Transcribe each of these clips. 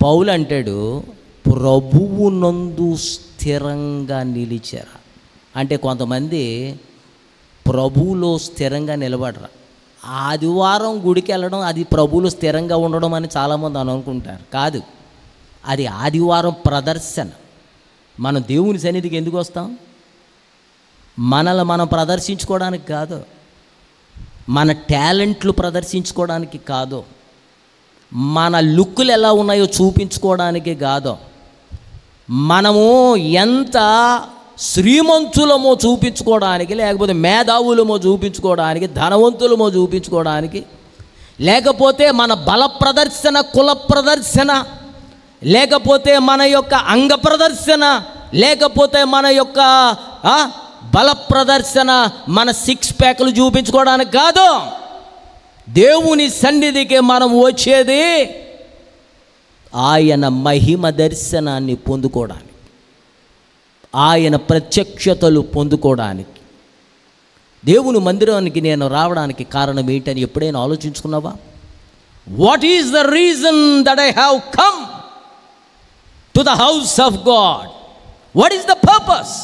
పౌలు అంటాడు, ప్రభువునందు స్థిరంగా నిలిచారా. అంటే కొంతమంది ప్రభువులో స్థిరంగా నిలబడరా. ఆదివారం గుడికి వెళ్ళడం అది ప్రభువులో స్థిరంగా ఉండడం అని చాలామంది అనుకుంటారు. కాదు, అది ఆదివారం ప్రదర్శన. మనం దేవుని సన్నిధికి ఎందుకు వస్తాం? మనల్ని మనం ప్రదర్శించుకోవడానికి కాదు, మన టాలెంట్లు ప్రదర్శించుకోవడానికి కాదు, మన లుక్కులు ఎలా ఉన్నాయో చూపించుకోవడానికి కాదు, మనము ఎంత శ్రీమంతులమో చూపించుకోవడానికి, లేకపోతే మేధావులమో చూపించుకోవడానికి, ధనవంతులమో చూపించుకోవడానికి, లేకపోతే మన బల ప్రదర్శన, కుల ప్రదర్శన, లేకపోతే మన యొక్క అంగ ప్రదర్శన, లేకపోతే మన యొక్క బల ప్రదర్శన, మన సిక్స్ ప్యాక్లు చూపించుకోవడానికి కాదు. దేవుని సన్నిధికి మనం వచ్చేది ఆయన మహిమ దర్శనాన్ని పొందుకోవడానికి, ఆయన ప్రత్యక్షతలు పొందుకోవడానికి. దేవుని మందిరానికి నేను రావడానికి కారణం ఏంటని ఎప్పుడైనా ఆలోచించుకున్నావా? What is the reason that I have come to the house of God? What is the purpose?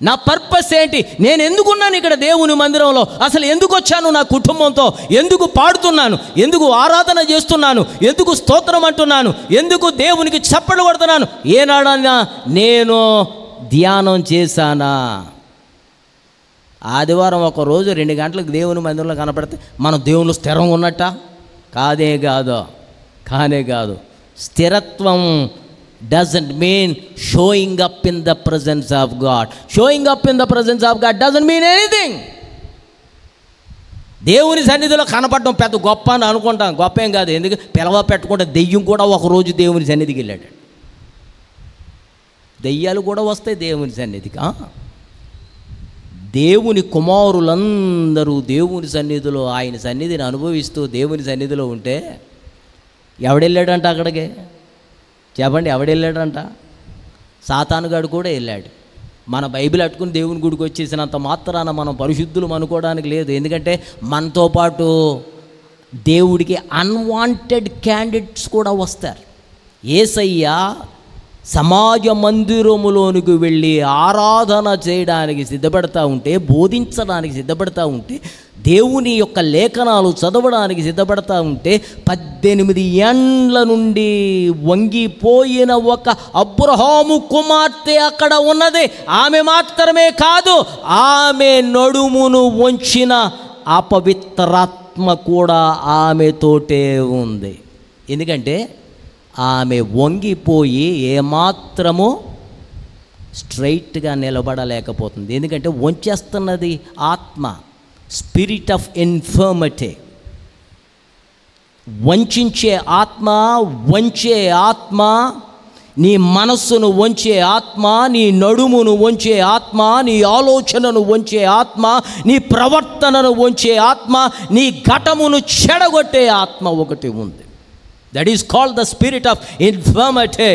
నా పర్పస్ ఏంటి? నేను ఎందుకున్నాను ఇక్కడ దేవుని మందిరంలో? అసలు ఎందుకు వచ్చాను? నా కుటుంబంతో ఎందుకు పాడుతున్నాను? ఎందుకు ఆరాధన చేస్తున్నాను? ఎందుకు స్తోత్రం అంటున్నాను? ఎందుకు దేవునికి చప్పట్లు కొడుతున్నాను? ఏనాడన్నా నేను ధ్యానం చేశానా? ఆదివారం ఒక రోజు 2 గంటలకు దేవుని మందిరంలో కనపడితే మనం దేవుళ్ళు స్థిరంగా ఉన్నట్ట? కానే కాదు. స్థిరత్వం doesn't mean showing up in the presence of God. Showing up in the presence of God doesn't mean anything. దేవుని సన్నిధిలో కనపడడం పెద్ద గొప్ప అని అనుకుంటాం. గొప్ప ఏం కాదు. ఎందుకు పిలవ పెట్టుకుంటే దెయ్యం కూడా ఒకరోజు దేవుని సన్నిధికి వెళ్ళాడు. దెయ్యాలు కూడా వస్తాయి దేవుని సన్నిధికి. దేవుని కుమారులందరూ దేవుని సన్నిధిలో, ఆయన సన్నిధిని అనుభవిస్తూ దేవుని సన్నిధిలో ఉంటే ఎవడెళ్ళాడంట అక్కడికి? చెప్పండి, ఎవడెళ్ళాడంట? సాతానుగాడు కూడా వెళ్ళాడు. మన బైబిల్ అట్టుకుని దేవుని గుడికి వచ్చేసినంత మాత్రాన మనం పరిశుద్ధులు అనుకోవడానికి లేదు. ఎందుకంటే మనతో పాటు దేవుడికి అన్వాంటెడ్ క్యాండిడేట్స్ కూడా వస్తారు. యేసయ్య సమాజ మందిరములోనికి వెళ్ళి ఆరాధన చేయడానికి సిద్ధపడతా ఉంటే, బోధించడానికి సిద్ధపడతా ఉంటే, దేవుని యొక్క లేఖనాలు చదవడానికి సిద్ధపడతా ఉంటే, 18 ఏండ్ల నుండి వంగిపోయిన ఒక అబ్రహాము కుమార్తె అక్కడ ఉన్నది. ఆమె మాత్రమే కాదు, ఆమె నడుమును వంచిన అపవిత్రాత్మ కూడా ఆమెతోటే ఉంది. ఎందుకంటే ఆమె వంగిపోయి ఏమాత్రము స్ట్రైట్గా నిలబడలేకపోతుంది. ఎందుకంటే వంచేస్తున్నది ఆత్మ, స్పిరిట్ ఆఫ్ ఇన్ఫర్మిటీ. వంచే ఆత్మ, వంచే ఆత్మ, నీ మనస్సును వంచే ఆత్మ, నీ నడుమును వంచే ఆత్మ, నీ ఆలోచనను వంచే ఆత్మ, నీ ప్రవర్తనను వంచే ఆత్మ, నీ ఘటమును చెడగొట్టే ఆత్మ ఒకటి ఉంది. That is called the spirit of infirmity.